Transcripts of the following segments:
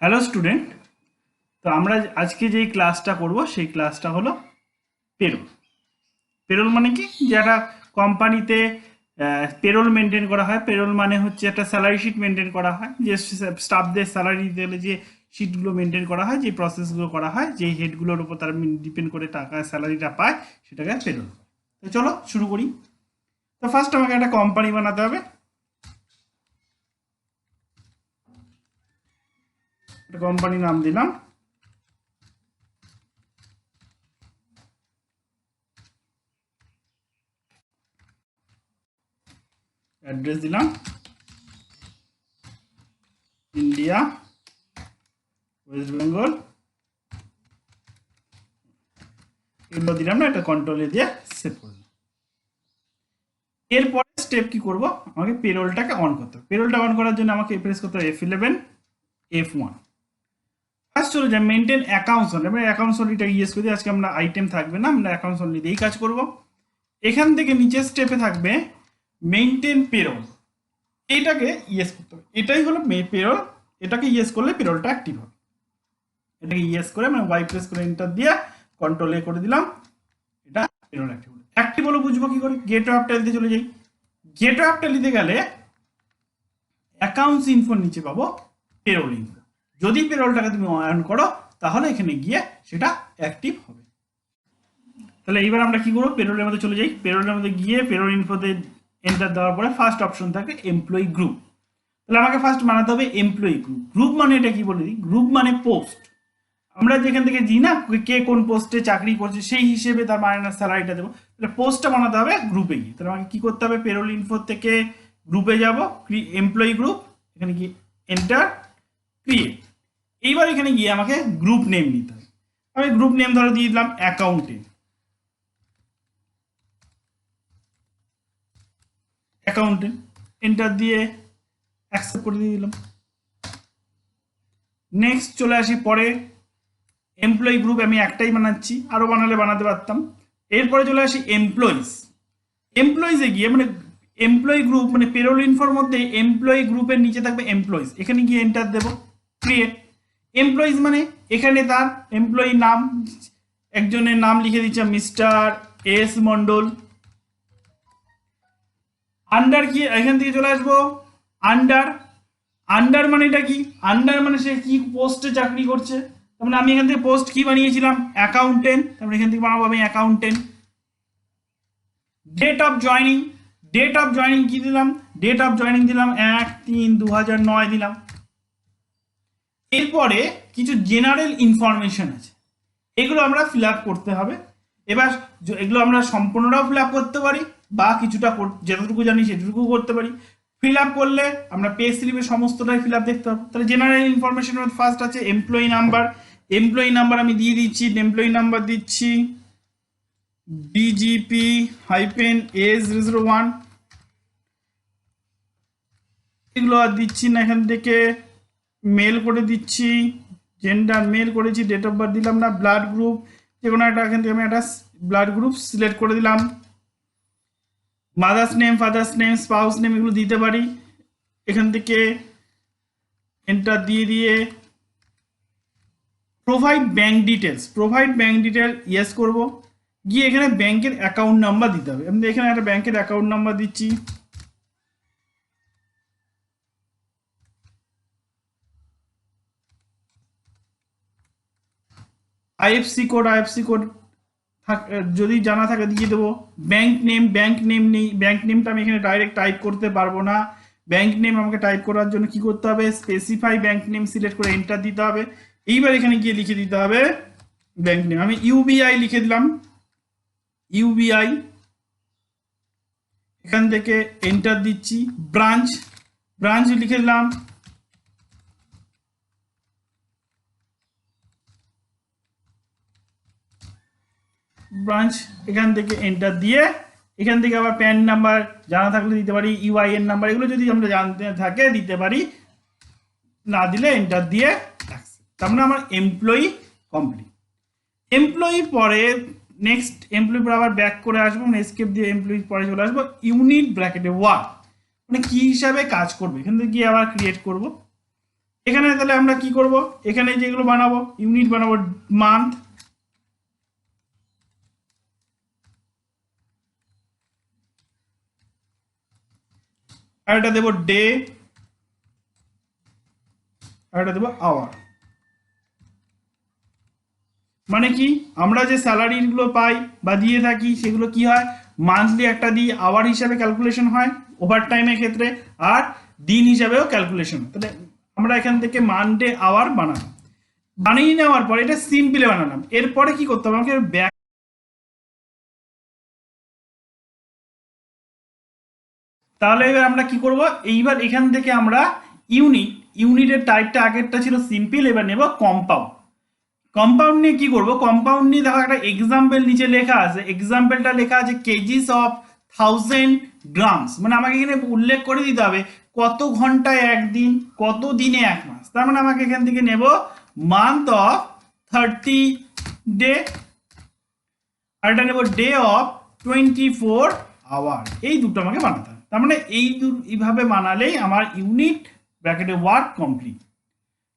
Hello student. তো আমরা আজকে যেই ক্লাসটা করব সেই ক্লাসটা হলো পেরোল। পেরোল মানে কি, যে একটা কোম্পানিতে পেরোল মেনটেন করা হয়। পেরোল মানে হচ্ছে একটা স্যালারি শিট মেনটেন করা হয়, যে স্টাফদের স্যালারি দিলে যে শিটগুলো মেনটেন করা হয়, যে প্রসেসগুলো করা হয়, যে হেডগুলোর উপর তারা ডিপেন্ড করে টাকা স্যালারিটা পায়, সেটাকে পেরোল। তো চলো শুরু করি। তো ফার্স্ট আমাকে একটা কোম্পানি বানাতে হবে। একটা কোম্পানি নাম দিলাম, অ্যাড্রেস দিলাম ইন্ডিয়া, ওয়েস্ট বেঙ্গল, এগুলো দিলাম না, একটা কন্ট্রোলে দিয়ে সেভ করে দিলাম। এরপরে স্টেপ কি করব, আমাকে পেরোলটাকে অন করতে হবে। পেরোলটা অন করার জন্য আমাকে প্রেস করতে হবে F11 F1। ফার্স্ট চলে যায় মেনটেন অ্যাকাউন্টস অনলি। আমরা অ্যাকাউন্টস অনলিটা ইয়েস করে দিই। আজকে আমরা আইটেম থাকবে না, আমরা অ্যাকাউন্টস অনলি দিয়েই কাজ করব। এখান থেকে নিচের স্টেপে থাকবে মেনটেন পেরোল, এইটাকে ইয়েস করতে হবে। এটাই হলো পেরোল, এটাকে ইয়েস করলে পেরোলটা অ্যাক্টিভ হবে। এটাকে ইয়েস করে মানে ওয়াই প্রেস করে এন্টার দিয়ে কন্ট্রোল এ করে দিলাম, এটা পেরোল অ্যাক্টিভ হলো। অ্যাক্টিভ হলো বুঝবো কি করে, গেট অফ ট্যালিতে চলে যাই। গেট অফ ট্যালিতে গেলে অ্যাকাউন্টস ইনফোর নিচে পাবো পেরোল ইনফো। যদি পেরোলটাকে তুমি অন করো তাহলে এখানে গিয়ে সেটা অ্যাক্টিভ হবে। তাহলে এইবার আমরা কি করবো, পেরোলের মধ্যে চলে যাই। পেরোলের মধ্যে গিয়ে পেরোল ইনফোতে এন্টার দেওয়ার পরে ফার্স্ট অপশন থাকে এমপ্লয়ি গ্রুপ। তাহলে আমাকে ফার্স্ট বানাতে হবে এমপ্লয়ি গ্রুপ। গ্রুপ মানে এটা কি বলে দিই, গ্রুপ মানে পোস্ট। আমরা যেখান থেকে দিই না কে কোন পোস্টে চাকরি করছে, সেই হিসেবে তার মাইনাস স্যালারিটা দেবো। তাহলে পোস্টটা বানাতে হবে গ্রুপে গিয়ে। তাহলে আমাকে কি করতে হবে, পেরোল ইনফো থেকে গ্রুপে যাব, এমপ্লয়ি গ্রুপ, এখানে গিয়ে এন্টার, ক্রিয়েট। এইবার এখানে গিয়ে আমাকে গ্রুপ নেম নিতে হবে। আমি গ্রুপ নেম ধরে দিয়ে দিলাম অ্যাকাউন্টেন্ট, অ্যাকাউন্টেন্ট, এন্টার দিয়ে অ্যাকসেপ্ট করে দিয়ে দিলাম। নেক্সট চলে আসি পরে, এমপ্লয়ি গ্রুপ আমি একটাই বানাচ্ছি, আরও বানালে বানাতে পারতাম। এরপরে চলে আসি এমপ্লয়িজ। এমপ্লয়িজে গিয়ে মানে এমপ্লয়ি গ্রুপ মানে পেরোল ইনফোর মধ্যে এমপ্লয়ি গ্রুপের নিচে থাকবে এমপ্লয়িজ, এখানে গিয়ে এন্টার দেবো, ক্রিয়েট। এমপ্লয়িজ মানে এখানে তার এমপ্লয়ি নাম, একজনের নাম লিখে দিচ্ছে মিস্টার এস মন্ডল। আন্ডার কি, এখান থেকে চলে আসবো আন্ডার। আন্ডার মানে এটা কি, আন্ডার মানে সে কি পোস্টে চাকরি করছে। তার মানে আমি এখান থেকে পোস্ট কি বানিয়েছিলাম, অ্যাকাউন্টেন্ট, তারপরে এখান থেকে বানাবো আমি accountant. Date of joining, date of joining কি দিলাম, ডেট অফ জয়নিং দিলাম 1/3/2009 দিলাম। এরপরে কিছু জেনারেল ইনফরমেশন আছে, এগুলো আমরা ফিল আপ করতে হবে। এবার এগুলো আমরা সম্পূর্ণটাও ফিল আপ করতে পারি বা কিছুটা যতটুকু জানি সেটুকু করতে পারি। ফিল আপ করলে আমরা পে স্লিপে সমস্তটাই ফিল আপ দেখতে হবে। তাহলে জেনারেল ইনফরমেশন ফার্স্ট আছে এমপ্লয়ি নাম্বার। এমপ্লয়ি নাম্বার আমি দিয়ে দিচ্ছি, এমপ্লয়ি নাম্বার দিচ্ছি BGP-A001। এগুলো আর দিচ্ছি না, এখান থেকে মেল করে দিচ্ছি, জেন্ডার মেল করেছি, ডেট অফ বার্থ দিলাম না, ব্লাড গ্রুপ যে কোনো একটা, এখান থেকে আমি একটা ব্লাড গ্রুপ সিলেক্ট করে দিলাম। Mother's name, father's name, spouse name এগুলো দিতে পারি। এখান থেকে এন্টার দিয়ে দিয়ে provide bank details, provide bank detail yes করব। গিয়ে এখানে ব্যাংকের অ্যাকাউন্ট নাম্বার দিতে হবে। আমি এখানে একটা ব্যাংকের অ্যাকাউন্ট নাম্বার দিচ্ছি, আইএফসি কোড যদি জানা থাকে দিয়ে দেবো। ব্যাংক নেম, ব্যাংক নেম নেই, ব্যাংক নেমটা আমি এখানে ডাইরেক্ট টাইপ করতে পারবো না। ব্যাংক নেম আমাকে টাইপ করার জন্য কি করতে হবে, স্পেসিফাই ব্যাংক নেম সিলেক্ট করে এন্টার দিতে হবে। এইবার এখানে গিয়ে লিখে দিতে হবে ব্যাংক নেম, আমি ইউবিআই লিখে দিলাম, ইউবিআই। এখান থেকে এন্টার দিচ্ছি। ব্রাঞ্চ, ব্রাঞ্চ লিখে দিলাম ব্রাঞ্চ। এখান থেকে এন্টার দিয়ে এখান থেকে আবার প্যান নাম্বার জানা থাকলে দিতে পারি, ইউআইএন নাম্বার এগুলো যদি আমরা জানতে থাকে দিতে পারি, না দিলে এন্টার দিয়ে তার মানে আমার এমপ্লয়ি কমপ্লিট। এমপ্লয়ি পরে নেক্সট এমপ্লয়ি পরে আবার ব্যাক করে আসবো, মানে এসকেপ দিয়ে এমপ্লয়ি পরে চলে আসবো। ইউনিট ব্র্যাকেটে ওয়ার্ক মানে কি হিসাবে কাজ করবে, এখান থেকে গিয়ে আবার ক্রিয়েট করব। এখানে তাহলে আমরা কি করব, এখানে যেগুলো বানাবো ইউনিট বানাবো মান্থ, আর এটা দেবো ডে, আর এটা দেবো আওয়ার। মানে কি, আমরা যে স্যালারিগুলো পাই বা দিয়ে থাকি সেগুলো কি হয়, মান্থলি একটা দিই, আওয়ার হিসাবে ক্যালকুলেশন হয় ওভার টাইমের ক্ষেত্রে, আর দিন হিসাবেও ক্যালকুলেশন হয়। তাহলে আমরা এখান থেকে মানডে আওয়ার বানালাম, বানিয়ে নেওয়ার পরে এটা সিম্পলে বানালাম। এরপরে কি করতে হবে, আমাকে ব্যাক, তাহলে এবার আমরা কি করব, এইবার এখান থেকে আমরা ইউনিটের টাইপটা আগেরটা ছিল সিম্পল, এবার নেব কম্পাউন্ড। কম্পাউন্ড নিয়ে কি করব, কম্পাউন্ড নিয়ে দেখো একটা এক্সাম্পল নিচে লেখা আছে, এক্সাম্পলটা লেখা আছে কেজিস অফ 1000 গ্রামস, মানে আমাকে এখানে উল্লেখ করে দিতে হবে কত ঘন্টায় একদিন, কত দিনে এক মাস। তার মানে আমাকে এখান থেকে নেব মান্থ অফ 30 ডে, আর এটা নেব ডে অফ 24 আওয়ার। এই দুটো আমাকে বানাতে হবে। তার মানে এইভাবে বানালেই আমার ইউনিট ব্র্যাকেটে ওয়ার্ক কমপ্লিট।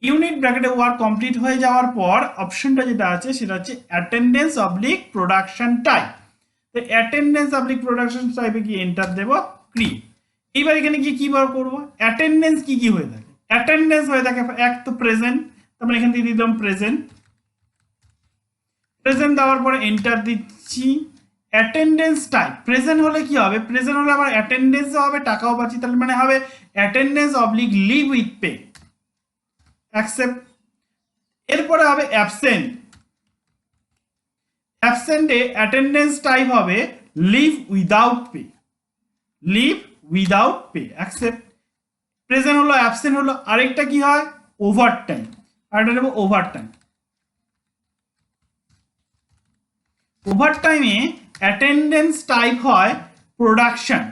ইউনিট ব্র্যাকেটে ওয়ার্ক কমপ্লিট হয়ে যাওয়ার পর অপশনটা যেটা আছে সেটা হচ্ছে অ্যাটেন্ডেন্স অবলিক প্রোডাকশন টাইপ। তো অ্যাটেন্ডেন্স অবলিক প্রোডাকশন টাইপে গিয়ে এন্টার দেব, ক্রিয়েট। এইবার এখানে গিয়ে কি বার করবো, অ্যাটেন্ডেন্স কি কি হয়ে থাকে, অ্যাটেন্ডেন্স হয়ে থাকে এক তো প্রেজেন্ট, তারপরে এখান থেকে দিলাম প্রেজেন্ট, প্রেজেন্ট দেওয়ার পরে এন্টার দিচ্ছি। অ্যাটেন্ডেন্স টাইপ প্রেজেন্ট হলে কি হবে, প্রেজেন্ট হলে আবার অ্যাটেন্ডেন্সও হবে, টাকাও পাচ্ছি, তাহলে মানে হবে attendance oblique leave with pay, accept. এরপরে হবে অ্যাবসেন্ট, অ্যাবসেন্টে অ্যাটেন্ডেন্স টাইপ হবে leave without pay, leave without pay, accept. Present হলো, অ্যাবসেন্ট হলো, আরেকটা কি হয় ওভার টাইম, আর এটা নেব ওভার টাইম। ওভার টাইমে অ্যাটেন্ডেন্স টাইপ হয় প্রোডাকশন,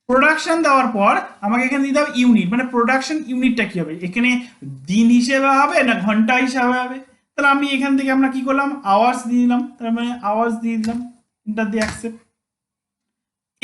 প্রোডাকশন দেওয়ার পর আমাকে এখানে দিতে হবে ইউনিট, মানে প্রোডাকশন ইউনিটটা কি হবে, এখানে দিন হিসেবে হবে না ঘন্টা হিসাবে হবে। তাহলে আমি এখান থেকে আমরা কি করলাম আওয়ার্স দিয়ে দিলাম, তার মানে আওয়ার্স দিয়ে দিলাম, এন্টার দিয়ে অ্যাকসেপ্ট।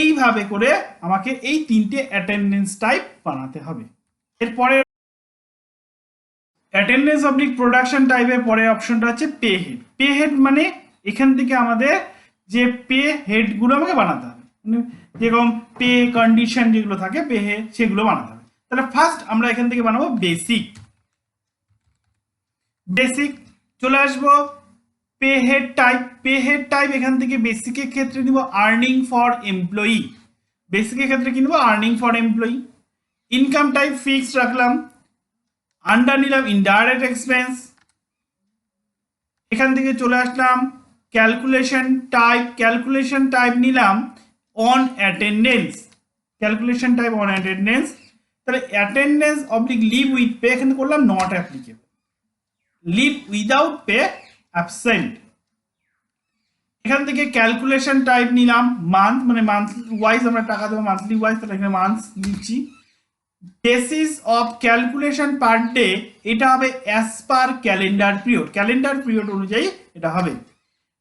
এইভাবে করে আমাকে এই তিনটে অ্যাটেন্ডেন্স টাইপ বানাতে হবে। এরপরে অ্যাটেন্ডেন্স অবলিক প্রোডাকশন টাইপের পরে অপশনটা হচ্ছে পে হেড। পে হেড মানে এখান থেকে আমাদের যে পে হেডগুলো আমাকে বানাতে হবে, যেরকম পে কন্ডিশন যেগুলো থাকে পে হেড সেগুলো বানাতে হবে। তাহলে ফার্স্ট আমরা এখান থেকে বানাবো বেসিক, বেসিক চলে আসবো pay head type, pay head type এখান থেকে বেসিকের ক্ষেত্রে নিব আর্নিং ফর এমপ্লয়ি, বেসিকের ক্ষেত্রে কি নিব earning for employee. Income type fixed রাখলাম, আন্ডার নিলাম ইনডাইরেক্ট এক্সপেন্স, এখান থেকে চলে আসলাম ক্যালকুলেশন টাইপ, ক্যালকুলেশন টাইপ নিলাম on attendance, calculation type on attendance. তাহলে attendance oblique leave with pay এখানে করলাম not applicable, leave without pay absent. এখান থেকে ক্যালকুলেশন টাইপ নিলাম মান্থ, মানে মান্থলি ওয়াইজ আমরা টাকা দেবো মান্থলি ওয়াইজ, তাহলে এখানে মান্থ দিচ্ছি। Basis of calculation per day এটা হবে as per calendar period, calendar period অনুযায়ী এটা হবে।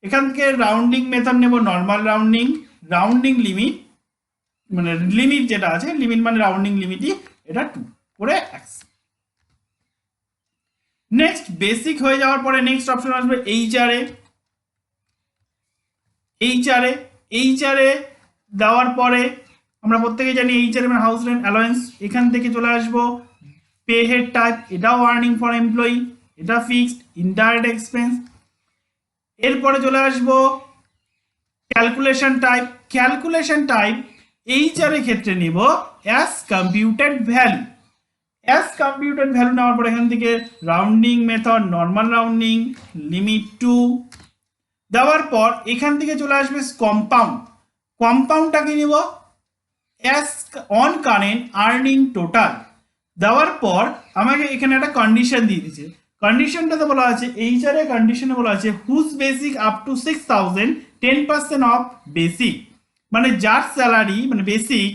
এখান থেকে রাউন্ডিং মেথড নেব নর্মাল রাউন্ডিং, রাউন্ডিং লিমিট মানে লিমিট যেটা আছে লিমিট মানে রাউন্ডিং লিমিটই এটা 2 করে নেক্সট। বেসিক হয়ে যাওয়ার পরে নেক্সট অপশন আসবে এইচআরএ, এইচআরএ, এইচআরএ দেওয়ার পরে আমরা প্রত্যেকে জানি এইচআরএ মানে হাউস রেন্ট অ্যালাউয়েন্স। এখান থেকে চলে আসবো পে হেড টাইপ, এটাও আর্নিং ফর এমপ্লয়ি, এটা ফিক্সড ইনডাইরেক্ট এক্সপেন্স। এরপরে চলে আসবো calculation type, calculation type HRA ক্ষেত্রে নিব as computed value, as computed value নেওয়ার পর এখান থেকে rounding method normal rounding limit 2 দেওয়ার পর এখান থেকে চলে আসবে কম্পাউন্ড, কম্পাউন্ডটাকে নিব as on current earning total দেওয়ার পর আমাকে এখানে একটা কন্ডিশন দিয়ে দিয়েছে, কন্ডিশনটাতে বলা আছে এইচআরএ কন্ডিশনে বলা আছে whose basic up to 6000 10% of basic, মানে যার স্যালারি মানে বেসিক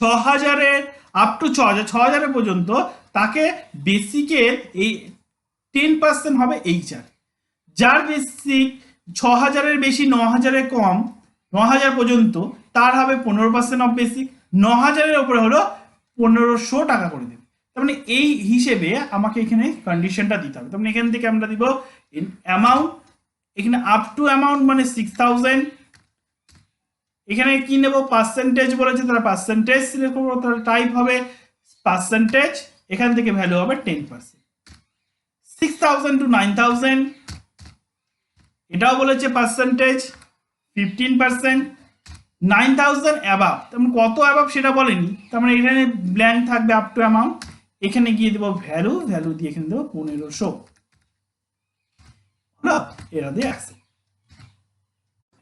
6000 আপ টু 6000 পর্যন্ত তাকে বেসিকের এই 10% হবে এইচআর। যার বেসিক 6000 বেশি 9000 কম 9000 পর্যন্ত তার হবে 15% অফ বেসিক, 9000 উপরে হলো 1500 টাকা করে দেবে। তার মানে এই হিসেবে আমাকে এখানে কন্ডিশনটা দিতে হবে। তার মানে এখান থেকে আমরা দিব অ্যামাউন্ট, এখানে আপ টু অ্যামাউন্ট মানে 6000, এখানে কি নেব পার্সেন্টেজ বলেছে, তারা পার্সেন্টেজ সিলেক্ট করবো, তাহলে টাইপ হবে পার্সেন্টেজ, এখান থেকে ভ্যালু হবে 10%। 6000 টু 9000 এটাও বলেছে পার্সেন্টেজ 15%। 9000 অ্যাবাভ, তেমন কত অ্যাবাভ সেটা বলেনি, তার মানে এখানে ব্ল্যাঙ্ক থাকবে আপ টু অ্যামাউন্ট, এখানে গিয়ে দেবো ভ্যালু, ভ্যালু দিয়ে এখানে দেবো 1500। এরা দিয়ে অ্যাকসেপ্ট।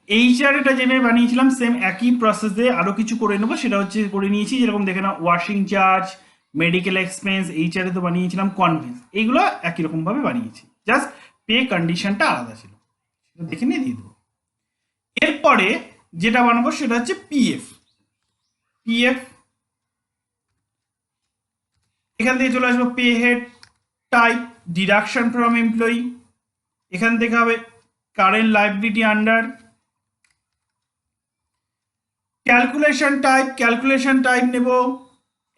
এইচআর এটা যেভাবে বানিয়েছিলাম সেম একই প্রসেসে আরো কিছু করে নেবো, সেটা হচ্ছে করে নিয়েছি, যেরকম দেখে না ওয়াশিং চার্জ, মেডিকেল এক্সপেন্স, এইচআরে তো বানিয়েছিলাম কনভেন্স, এইগুলো একই রকম ভাবে বানিয়েছি, জাস্ট পে কন্ডিশনটা আলাদা ছিল, সেটা দেখে নিয়ে দিয়ে দেবো। এরপরে যেটা বানাবো সেটা হচ্ছে পিএফ। পিএফ এখান থেকে চলে আসবো pay head, type deduction from employee, এখান থেকে হবে current liability under, calculation type নেব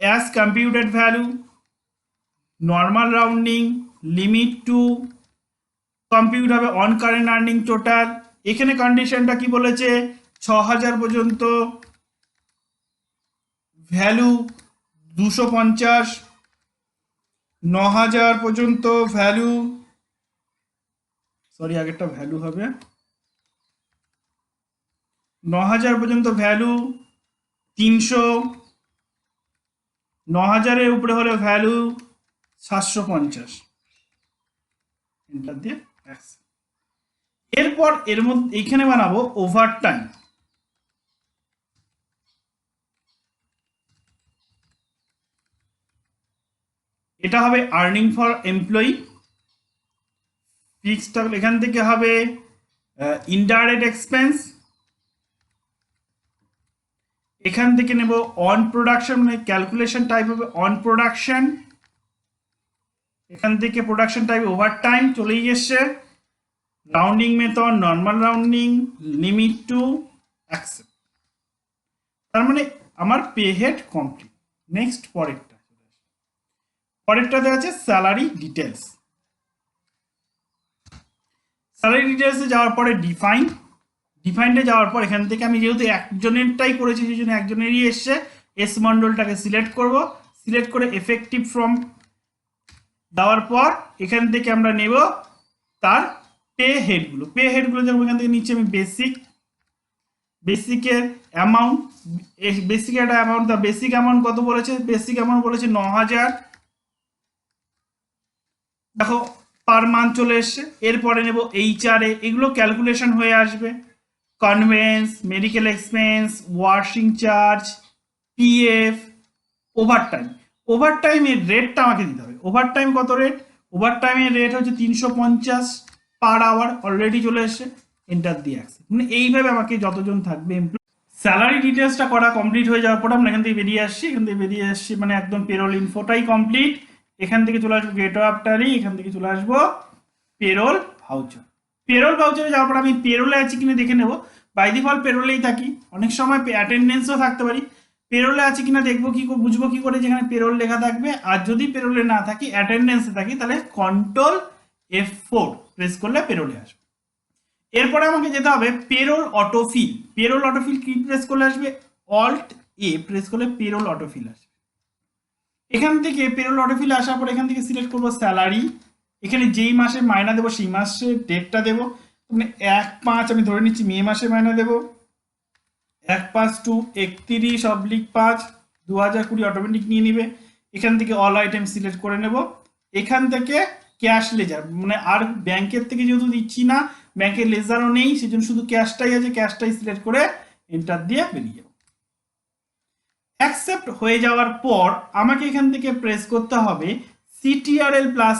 as computed value, normal rounding, limit to, compute হবে অন কারেন্ট আর্নিং টোটাল। এখানে কন্ডিশনটা কি বলেছে 6000 পর্যন্ত ভ্যালু 250, 9000 পর্যন্ত ভ্যালু, সরি আগেরটা ভ্যালু হবে 9000 পর্যন্ত ভ্যালু 300, 9000-এর উপরে হলে ভ্যালু 750। এন্টার দিয়ে এরপর এর মধ্যে এখানে বানাবো ওভার টাইম। এটা হবে আর্নিং ফর এমপ্লয়ি ফিক্সড, এখান থেকে হবে ইনডাইরেক্ট এক্সপেন্স, এখান থেকে নেব অন প্রোডাকশন, মানে ক্যালকুলেশন টাইপ হবে অন প্রোডাকশন, এখান থেকে প্রোডাকশন টাইপ ওভার টাইম চলেই এসছে, rounding method normal rounding, limit to, accept. তার মানে আমার পে হেড কমপ্লিট। নেক্সট পরেরটাতে আছে স্যালারি ডিটেলস। স্যালারি ডিটেলসে যাওয়ার পরে ডিফাইন্ডে যাওয়ার পর এখান থেকে আমি যেহেতু একজনেরটাই করেছি সেই জন্য একজনেরই এসছে, এস মন্ডলটাকে সিলেক্ট করব, সিলেক্ট করে এফেক্টিভ ফ্রম দেওয়ার পর এখান থেকে আমরা নেব তার পে হেডগুলো যেমন এখান থেকে নিচ্ছে আমি বেসিকের অ্যামাউন্ট, বেসিকের একটা অ্যামাউন্ট, তার বেসিক অ্যামাউন্ট কত বলেছে, বেসিক অ্যামাউন্ট বলেছে 9000, দেখো পার মান্থ চলে এসছে। এরপরে নেব এইচআরএ, এগুলো ক্যালকুলেশন হয়ে আসবে, conveyance, medical expense, washing charge, PF, ওভারটাইমের রেটটা আমাকে দিতে হবে। ওভারটাইম কত রেট, ওভারটাইমের রেট হচ্ছে 350 পার আওয়ার, অলরেডি চলে এসছে, এন্টার দিয়ে অ্যাকসেপ্ট। মানে এইভাবে আমাকে যতজন থাকবে স্যালারি ডিটেলসটা করা কমপ্লিট হয়ে যাওয়ার পর আমরা এখান থেকে বেরিয়ে আসছি, মানে একদম পেরোল ইনফোটাই কমপ্লিট। এখান থেকে চলে আসবো গেট অফ ট্যালি, এখান থেকে চলে আসবো পেরোল ভাউচারে যাওয়ার পর আমি পেরোলে আছি কিনা দেখে নেবো, বাই ডিফল্ট পেরোলেই থাকি, অনেক সময় অ্যাটেন্ডেন্সও থাকতে পারি, পেরোলে আছে কিনা দেখবো, বুঝবো কি করে যেখানে পেরোল লেখা থাকবে, আর যদি পেরোলে না থাকি অ্যাটেন্ডেন্সে থাকি তাহলে কন্ট্রোল F4 প্রেস করলে পেরোলে আসবে। এরপরে আমাকে যেতে হবে পেরোল অটোফিল কি প্রেস করলে আসবে, অল্ট এ প্রেস করলে পেরোল অটোফিল আসবে। এখান থেকে পেরোল অটোফিল আসার পর এখান থেকে সিলেক্ট করবো স্যালারি, এখানে যেই মাসে মাইনা দেবো সেই মাসের ডেটটা দেবো, মানে 1/5 আমি ধরে নিচ্ছি মে মাসে মাইনা দেবো, 1/5 টু 31/5 2020 অটোমেটিক নিয়ে নিবে। এখান থেকে অল আইটেম সিলেক্ট করে নেব, এখান থেকে ক্যাশ লেজার, মানে আর ব্যাংকের থেকে যেহেতু দিচ্ছি না, ব্যাংকের লেজারও নেই, সেজন্য শুধু ক্যাশটাই আছে, ক্যাশটাই সিলেক্ট করে এন্টার দিয়ে বেরিয়ে যাবো। অ্যাকসেপ্ট হয়ে যাওয়ার পর আমাকে এখান থেকে প্রেস করতে হবে CTRL প্লাস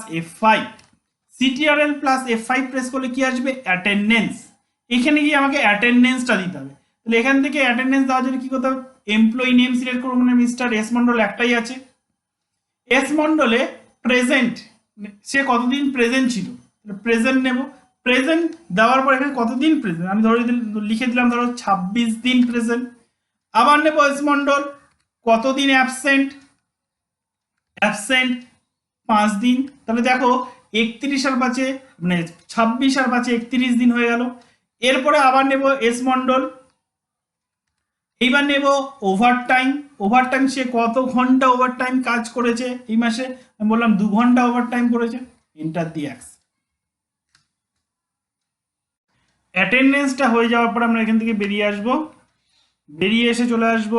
F5 প্রেস করলে কি আসবে, অ্যাটেন্ডেন্স। এখানে গিয়ে আমাকে অ্যাটেন্ডেন্সটা দিতে হবে, তাহলে এখান থেকে অ্যাটেন্ডেন্স দেওয়ার জন্য কি করতে হবে, এমপ্লয়ি নেম সিলেক্ট করবো, মানে মিস্টার এস মন্ডল একটাই আছে, এস মন্ডলে প্রেজেন্ট সে কতদিন প্রেজেন্ট ছিল, প্রেজেন্ট নেব, প্রেজেন্ট দেওয়ার পর এখানে কতদিন প্রেজেন্ট আমি লিখে দিলাম, ধরো 26 দিন প্রেজেন্ট। আবার নেব এস মন্ডল কতদিন অ্যাবসেন্ট, অ্যাবসেন্ট 5 দিন, তাহলে দেখো 31 আর 5 মানে 26 আর 5 31 দিন হয়ে গেল। এরপরে আবার নেব এস মন্ডল, এইবার নেব ওভারটাইম। ওভারটাইম সে কত ঘন্টা ওভারটাইম কাজ করেছে এই মাসে, আমি বললাম 2 ঘন্টা ওভারটাইম করেছে, এন্টার দি এক্স। অ্যাটেন্ডেন্সটা হয়ে যাওয়ার পর আমরা এখান থেকে বেরিয়ে আসব, বেরিয়ে এসে চলে আসব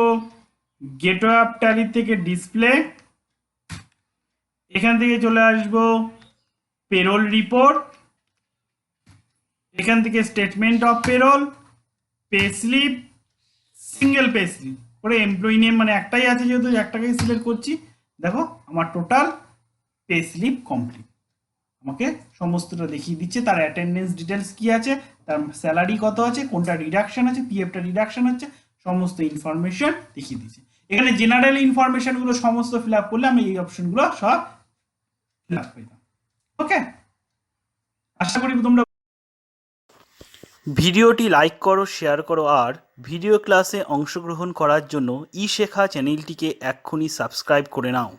গেটওয়ে অফ ট্যালি থেকে ডিসপ্লে, এখান থেকে চলে আসব পেরোল রিপোর্ট, এখান থেকে statement of payroll, pay slip, single pay slip করে এমপ্লয়ি নেম মানে একটাই আছে যেহেতু একটাকেই সিলেক্ট করছি। দেখো আমার টোটাল পে স্লিপ কমপ্লিট, আমাকে সমস্তটা দেখিয়ে দিচ্ছে, তার অ্যাটেন্ডেন্স ডিটেলস কি আছে, তার স্যালারি কত আছে, কোনটা রিডাকশন আছে, পিএফটা রিডাকশন হচ্ছে, সমস্ত ইনফরমেশন দেখিয়ে দিচ্ছে। এখানে জেনারেল ইনফরমেশনগুলো সমস্ত ফিল আপ করলে আমি এই অপশনগুলো সব ফিল আপ পেতাম। ওকে, আশা করি তোমরা ভিডিওটি লাইক করো, শেয়ার করো আর ভিডিও ক্লাসে অংশগ্রহণ করার জন্য ই শেখা চ্যানেলটিকে এক্ষুনি সাবস্ক্রাইব করে নাও।